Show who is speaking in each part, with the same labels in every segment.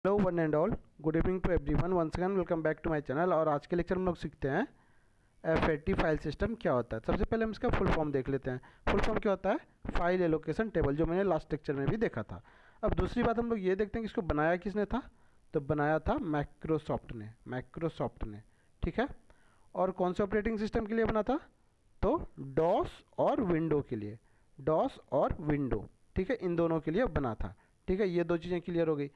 Speaker 1: Hello one and all, good evening to everyone. Once again welcome back to my channel. और आज के lecture में हम लोग सीखते हैं F80 फाइल सिस्टम क्या होता है। सबसे पहले हम इसका फुल फॉर्म देख लेते हैं। फुल फॉर्म क्या होता है? फाइल एलोकेशन टेबल, जो मैंने लास्ट लेक्चर में भी देखा था। अब दूसरी बात हम लोग ये देखते हैं कि इसको बनाया किसने था। तो बनाया था माइक्रोसॉफ्ट ने। ठीक है। और कौन से ऑपरेटिंग सिस्टम के लिए बना था? तो डॉस और विंडो के लिए। डॉस और विंडो, ठीक है, इन दोनों के लिए बना था। ठीक है, ये दो चीज़ें क्लियर हो गई।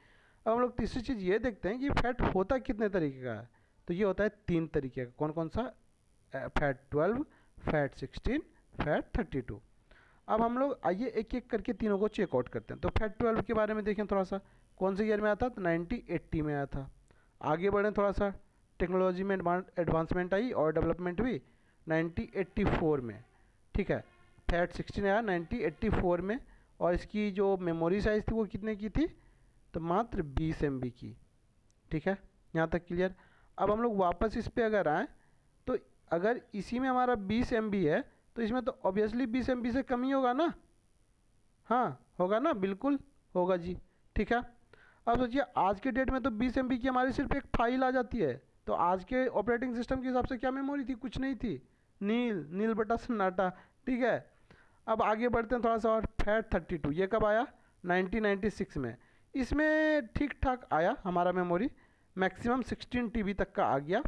Speaker 1: अब हम लोग तीसरी चीज़ ये देखते हैं कि फैट होता कितने तरीके का है। तो ये होता है 3 तरीके का। कौन कौन सा? Fat 12, fat 16, fat 32। अब हम लोग आइए एक एक करके तीनों को चेकआउट करते हैं। तो फैट 12 के बारे में देखें थोड़ा सा। कौन से ईयर में आया था? तो 1980 में आया था। आगे बढ़ें थोड़ा सा, टेक्नोलॉजी में एडवांसमेंट आई और डेवलपमेंट हुई 1984 में। ठीक है। फैट 16 आया 1984 में। और इसकी जो मेमोरी साइज़ थी वो कितने की थी? तो मात्र 20 MB की। ठीक है, यहाँ तक क्लियर। अब हम लोग वापस इस पे अगर आएँ तो अगर इसी में हमारा 20 MB है तो इसमें तो ऑब्वियसली 20 MB से कम ही होगा ना। हाँ, होगा ना, बिल्कुल होगा जी। ठीक है। अब सोचिए आज के डेट में तो 20 MB की हमारी सिर्फ एक फाइल आ जाती है। तो आज के ऑपरेटिंग सिस्टम के हिसाब से क्या मेमोरी थी? कुछ नहीं थी। नील नील बटा सन्नाटा। ठीक है। अब आगे बढ़ते हैं थोड़ा सा और। फैट 32 ये कब आया? 1996 में। इसमें ठीक ठाक आया हमारा मेमोरी, मैक्सिमम 16 TB तक का आ गया।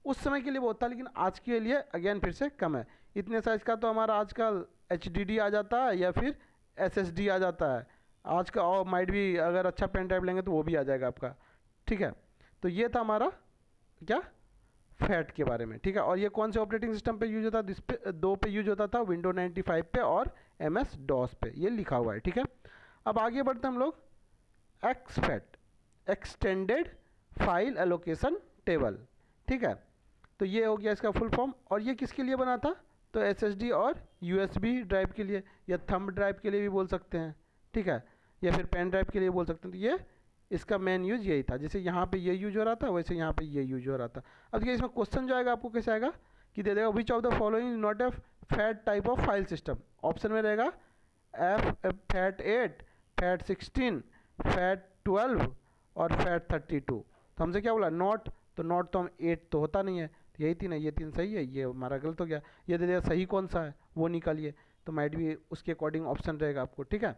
Speaker 1: उस समय के लिए वो था, लेकिन आज के लिए अगेन फिर से कम है। इतने साइज़ का तो हमारा आजकल HDD आ जाता है या फिर SSD आ जाता है आज का। और माइट भी अगर अच्छा पेन ड्राइव लेंगे तो वो भी आ जाएगा आपका। ठीक है। तो ये था हमारा क्या, फैट के बारे में। ठीक है। और ये कौन से ऑपरेटिंग सिस्टम पे यूज होता था? इस पे दो पे यूज होता था, विंडो 95 पे और MS DOS पे। ये लिखा हुआ है। ठीक है। अब आगे बढ़ते हम लोग exFAT, extended file allocation table. ठीक है। तो ये हो गया इसका फुल फॉर्म। और ये किसके लिए बना था? तो SSD और USB ड्राइव के लिए, या थंब ड्राइव के लिए भी बोल सकते हैं। ठीक है। या फिर पेन ड्राइव के लिए बोल सकते हैं। तो ये इसका मेन यूज यही था। जैसे यहाँ पे ये यूज हो रहा था वैसे यहाँ पे ये यूज हो रहा था। अब देखिए इसमें क्वेश्चन जो आएगा आपको कैसे आएगा कि दे देगा which of the following not a fat type of file system. Option में रहेगा फैट 8, फैट 16, फैट 12 और फैट 32। तो हमसे क्या बोला? नॉट। तो नॉट तो हम 8 तो होता नहीं है, तो यही 3 है। ये 3 सही है, ये हमारा गलत हो गया। ये दे देगा सही कौन सा है वो निकालिए, तो माइट भी उसके अकॉर्डिंग ऑप्शन रहेगा आपको। ठीक है।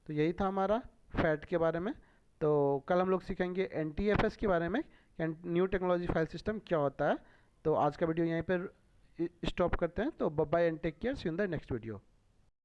Speaker 1: तो यही था हमारा फैट के बारे में। तो कल हम लोग सीखेंगे NTFS के बारे में, न्यू टेक्नोलॉजी फाइल सिस्टम क्या होता है। तो आज का वीडियो यहीं पर स्टॉप करते हैं। तो bye and take care, see you in the next video.